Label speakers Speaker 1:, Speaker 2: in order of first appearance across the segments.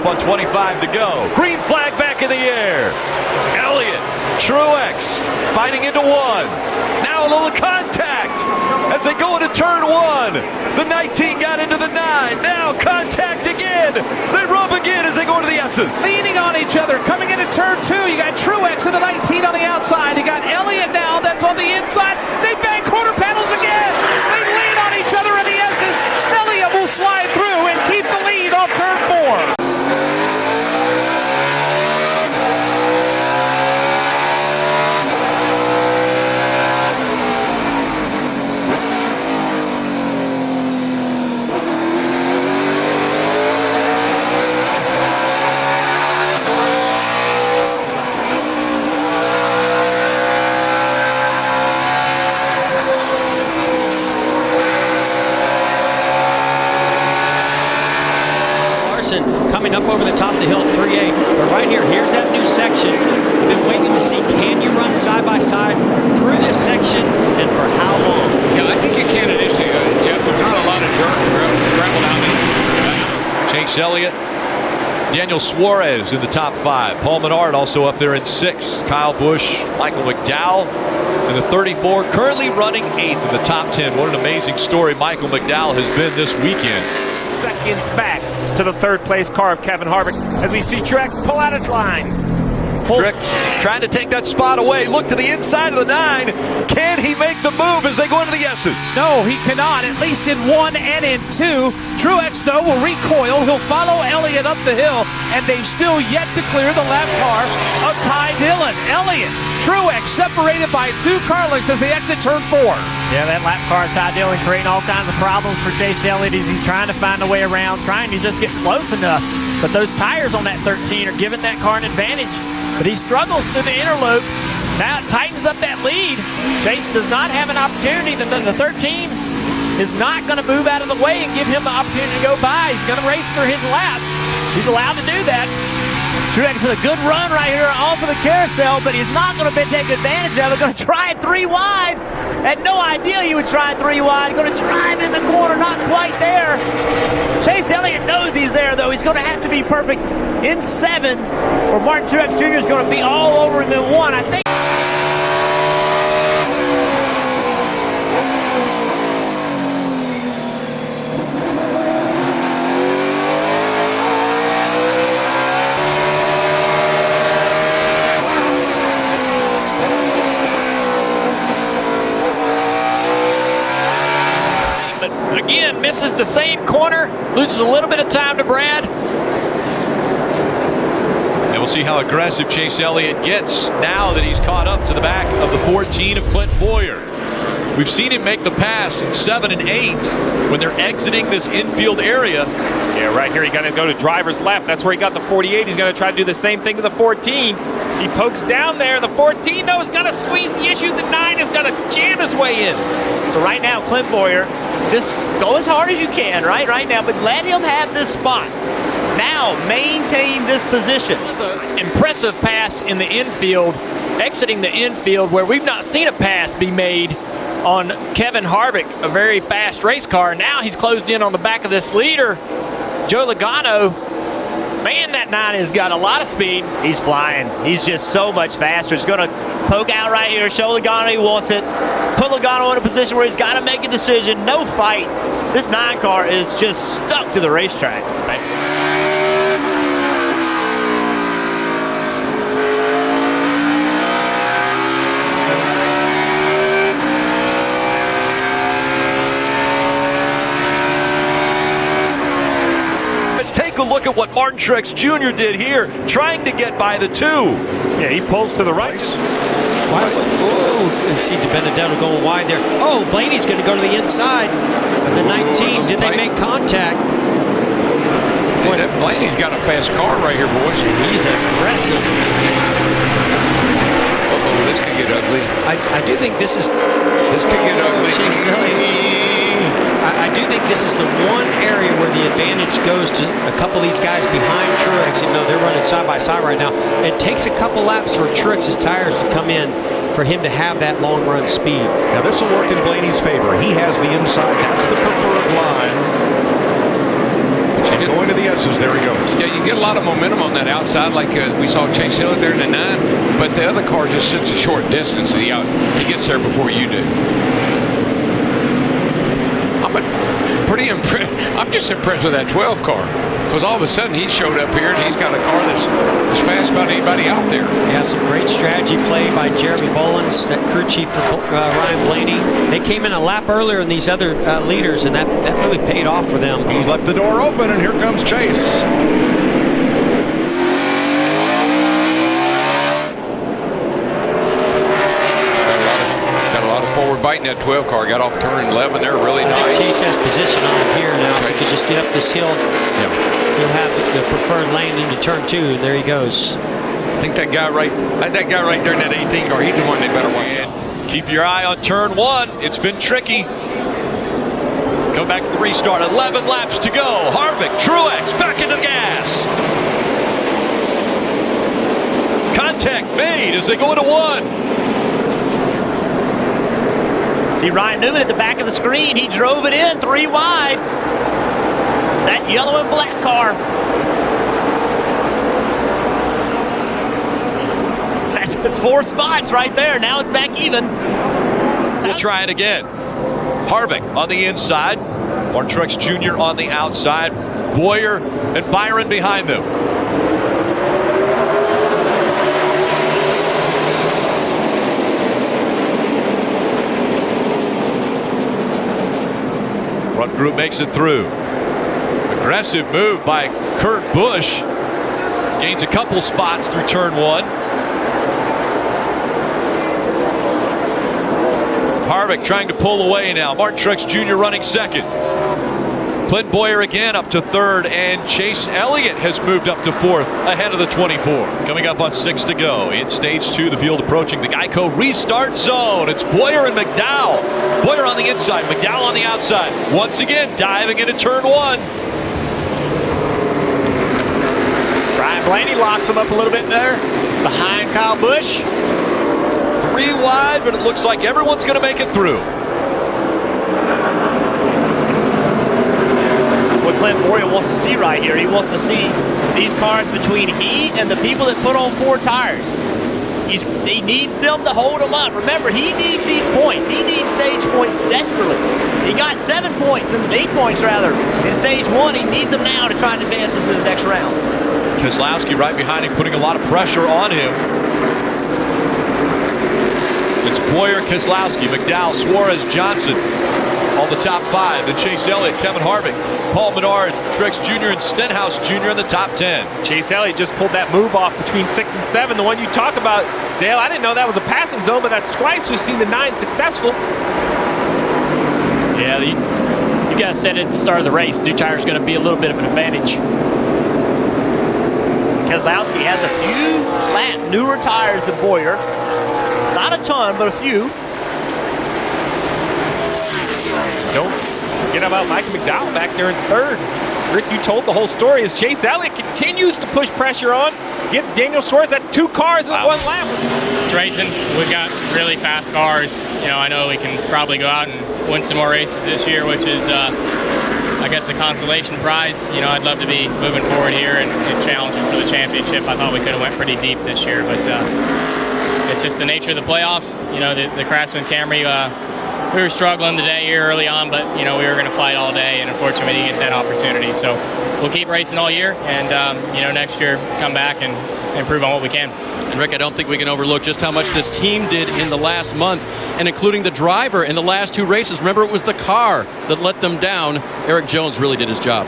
Speaker 1: up on 25 to go. Green flag back in the air. Elliott, Truex fighting into one. Now a little contact as they go into turn one. The 19 got into the 9. Now contact again. They rub again as they go into the S's.
Speaker 2: Leaning on each other. Coming into turn 2. You got Truex in the 19 on the outside. You got Elliott now that's on the inside. They bang quarter panels again. They lean on each other in the S's. Elliott will slide through and keep the lead on turn 4.
Speaker 3: Coming up over the top of the hill, 3A. But right here, here's that new section. We've been waiting to see, can you run side by side through this section and for how long?
Speaker 4: Yeah, I think you can initially, Jeff. There's not a lot of dirt gravel down there.
Speaker 1: Chase Elliott, Daniel Suarez in the top 5. Paul Menard also up there in 6. Kyle Busch, Michael McDowell in the 34. Currently running 8th in the top 10. What an amazing story Michael McDowell has been this weekend.
Speaker 2: Seconds back to the third place car of Kevin Harvick as we see Truex pull out his line.
Speaker 1: Truex trying to take that spot away. Look to the inside of the 9. Can he make the move as they go into the S's?
Speaker 2: No, he cannot, at least in 1 and in 2. Truex, though, will recoil. He'll follow Elliott up the hill, and they've still yet to clear the left car of Ty Dillon. Elliott, Truex separated by 2 car lengths as they exit turn 4.
Speaker 5: Yeah, that lap car of Ty Dillon creating all kinds of problems for Chase Elliott as he's trying to find a way around, trying to just get close enough. But those tires on that 13 are giving that car an advantage. But he struggles through the interloop. Now it tightens up that lead. Chase does not have an opportunity. The 13 is not going to move out of the way and give him the opportunity to go by. He's going to race for his lap. He's allowed to do that. Truex with a good run right here off of the carousel, but he's not going to take advantage of it. Going to try it 3 wide. Had no idea he would try it 3 wide. Going to drive in the corner, not quite there. Chase Elliott knows he's there, though. He's going to have to be perfect in 7, or Martin Truex Jr. is going to be all over him in 1. I think.
Speaker 2: Again, misses the same corner, loses a little bit of time to Brad.
Speaker 1: And we'll see how aggressive Chase Elliott gets now that he's caught up to the back of the 14 of Clint Boyer. We've seen him make the pass in 7 and 8 when they're exiting this infield area.
Speaker 2: Yeah, right here, he's going to go to driver's left. That's where he got the 48. He's going to try to do the same thing to the 14. He pokes down there. The 14, though, is going to squeeze the issue. The 9 is going to jam his way in.
Speaker 5: So right now, Clint Boyer, just go as hard as you can, right now, but let him have this spot. Now, maintain this position.
Speaker 2: That's an impressive pass in the infield, exiting the infield where we've not seen a pass be made on Kevin Harvick, a very fast race car. Now he's closed in on the back of this leader, Joe Logano. Man, that 9 has got a lot of speed.
Speaker 5: He's flying. He's just so much faster. He's going to poke out right here, show Logano he wants it, put Logano in a position where he's got to make a decision. No fight. This 9 car is just stuck to the racetrack. Right?
Speaker 1: A look at what Martin Truex Jr. did here, trying to get by the 2.
Speaker 2: Yeah, he pulls to the right.
Speaker 3: Oh, see DiBenedetto going wide there. Oh, Blaney's going to go to the inside of the 19. Did they make contact?
Speaker 4: Hey, that Blaney's got a fast car right here, boys.
Speaker 3: He's aggressive.
Speaker 4: Uh-oh, this could get ugly.
Speaker 3: I do think this is...
Speaker 4: This could get ugly.
Speaker 3: Chase Elliott. I do think this is the one area where the advantage goes to a couple of these guys behind Truex. You know, they're running side by side right now. It takes a couple laps for Truex's tires to come in for him to have that long run speed.
Speaker 6: Now this will work in Blaney's favor. He has the inside. That's the preferred line. And going to the S's. There he goes.
Speaker 4: Yeah, you get a lot of momentum on that outside, like we saw Chase Elliott there in the 9. But the other car just such a short distance, and he gets there before you do. I'm just impressed with that 12 car, because all of a sudden he showed up here and he's got a car that's as fast about anybody out there.
Speaker 3: Yeah, some great strategy play by Jeremy Bolins, that crew chief for Ryan Blaney. They came in a lap earlier than these other leaders, and that really paid off for them.
Speaker 6: He's left the door open, and here comes Chase.
Speaker 4: Forward biting that 12 car, got off turn 11 there, really nice.
Speaker 3: Chase has position on him here now. If he could just get up this hill, he'll have the preferred lane into turn 2, and there he goes.
Speaker 4: I think that guy right there in that 18 car, he's the one they better watch out.
Speaker 1: Keep your eye on turn 1. It's been tricky. Come back to the restart. 11 laps to go. Harvick, Truex back into the gas. Contact made as they go into 1.
Speaker 5: See Ryan Newman at the back of the screen. He drove it in 3 wide. That yellow and black car. That's 4 spots right there. Now it's back even.
Speaker 1: We'll try it again. Harvick on the inside. Martin Truex Jr. on the outside. Boyer and Byron behind them. Front group makes it through. Aggressive move by Kurt Busch. Gains a couple spots through turn 1. Harvick trying to pull away now. Martin Truex Jr. running second. Clint Boyer again up to third, and Chase Elliott has moved up to fourth ahead of the 24. Coming up on 6 to go in stage 2, the field approaching the Geico restart zone. It's Boyer and McDowell. Boyer on the inside, McDowell on the outside. Once again, diving into turn 1.
Speaker 5: Ryan Blaney locks him up a little bit there behind Kyle Busch.
Speaker 1: 3 wide, but it looks like everyone's going to make it through.
Speaker 5: What Clint Boyer wants to see right here, he wants to see these cars between he and the people that put on 4 tires. He needs them to hold him up. Remember, he needs these points. He needs stage points desperately. He got 7 points, and 8 points rather, in stage 1. He needs them now to try and advance into the next round.
Speaker 1: Keselowski right behind him, putting a lot of pressure on him. It's Boyer, Keselowski, McDowell, Suarez, Johnson. All the top 5. Then Chase Elliott, Kevin Harvick, Paul Menard, Truex Jr. and Stenhouse Jr. in the top 10.
Speaker 2: Chase Elliott just pulled that move off between 6 and 7. The one you talk about, Dale, I didn't know that was a passing zone, but that's twice we've seen the 9 successful.
Speaker 5: Yeah, you guys said at the start of the race, new tire's going to be a little bit of an advantage. Keselowski has a few newer tires than Boyer. Not a ton, but a few.
Speaker 2: Don't forget about Michael McDowell back there in third. Rick, you told the whole story as Chase Elliott continues to push pressure on against Daniel Suarez at 2 cars in 1 lap.
Speaker 7: It's racing. We've got really fast cars. I know we can probably go out and win some more races this year, which is, I guess, a consolation prize. I'd love to be moving forward here and challenging for the championship. I thought we could have went pretty deep this year, but it's just the nature of the playoffs. The Craftsman Camry, we were struggling today here early on, but we were going to fight all day, and unfortunately we didn't get that opportunity. So we'll keep racing all year, and next year come back and improve on what we can.
Speaker 8: And Rick, I don't think we can overlook just how much this team did in the last month, and including the driver in the last 2 races. Remember, it was the car that let them down. Eric Jones really did his job.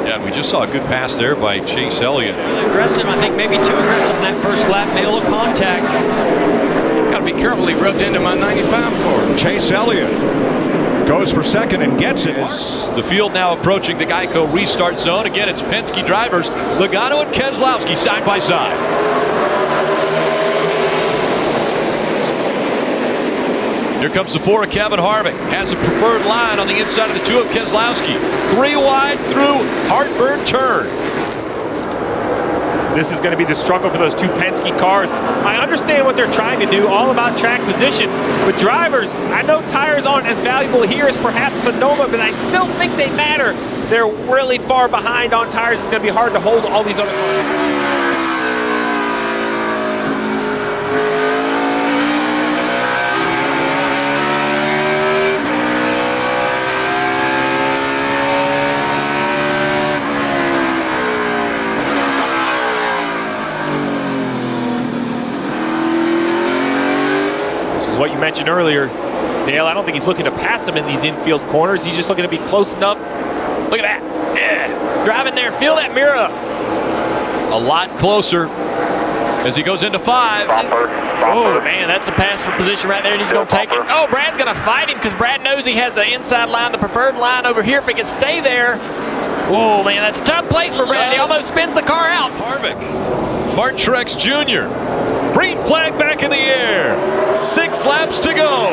Speaker 1: Yeah, we just saw a good pass there by Chase Elliott.
Speaker 3: Really aggressive. I think maybe too aggressive in that first lap. Made a little contact.
Speaker 4: Got to be careful. He rubbed into my 95 car.
Speaker 6: Chase Elliott goes for second and gets it.
Speaker 1: The field now approaching the Geico restart zone. Again, it's Penske drivers Logano and Keselowski side by side. Here comes the 4 of Kevin Harvick. Has a preferred line on the inside of the 2 of Keselowski. 3 wide through Heartburn turn.
Speaker 2: This is going to be the struggle for those 2 Penske cars. I understand what they're trying to do, all about track position. But drivers, I know tires aren't as valuable here as perhaps Sonoma, but I still think they matter they're really far behind on tires. It's going to be hard to hold all these other cars. This is what you mentioned earlier, Dale. I don't think he's looking to pass him in these infield corners. He's just looking to be close enough. Look at that. Yeah. Driving there. Feel that mirror up.
Speaker 1: A lot closer as he goes into 5.
Speaker 2: Oh, man, that's a pass for position right there, and he's going to take it. Oh, Brad's going to fight him because Brad knows he has the inside line, the preferred line over here. If he can stay there. Oh, man, that's a tough place for Brad. He almost spins the car out.
Speaker 1: Harvick. Martin Truex Jr. Green flag back in the air. 6 laps to go.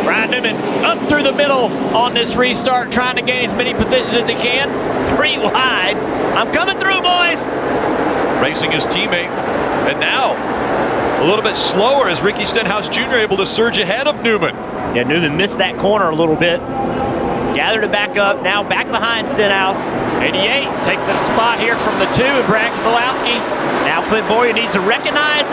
Speaker 2: Brian Newman up through the middle on this restart, trying to gain as many positions as he can. 3 wide. I'm coming through, boys.
Speaker 1: Racing his teammate. And now a little bit slower as Ricky Stenhouse Jr. able to surge ahead of Newman.
Speaker 5: Yeah, Newman missed that corner a little bit. Gathered it back up, now back behind Stenhouse.
Speaker 2: 88 takes a spot here from the 2 and Brad Keselowski.
Speaker 5: Now Clint Boyer needs to recognize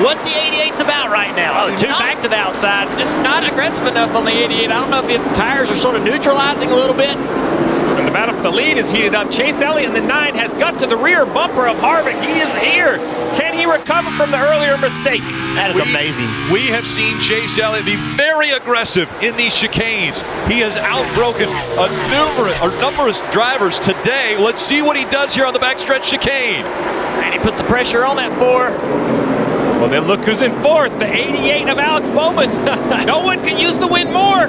Speaker 5: what the 88's about right now.
Speaker 2: Oh, 2 back to the outside. Just not aggressive enough on the 88. I don't know if the tires are sort of neutralizing a little bit. And the battle for the lead is heated up. Chase Elliott in the 9 has got to the rear bumper of Harvick. He is here. Can he recover from the earlier mistake?
Speaker 5: That is amazing.
Speaker 1: We have seen Chase Elliott be very aggressive in these chicanes. He has outbroken numerous drivers today. Let's see what he does here on the backstretch chicane.
Speaker 2: And he puts the pressure on that 4. Well, then look who's in 4th, the 88 of Alex Bowman. No one can use the win more.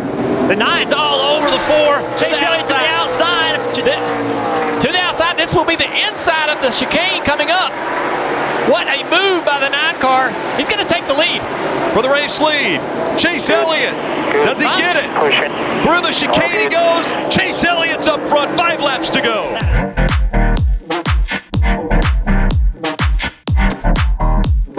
Speaker 5: The 9's all over the 4. Chase Elliott to the outside.
Speaker 2: To the outside. This will be the inside of the chicane coming up. What a move by the 9 car. He's going to take the lead.
Speaker 1: For the race lead, Chase Elliott. Does he get it? Through the chicane he goes. Chase Elliott's up front. 5 laps to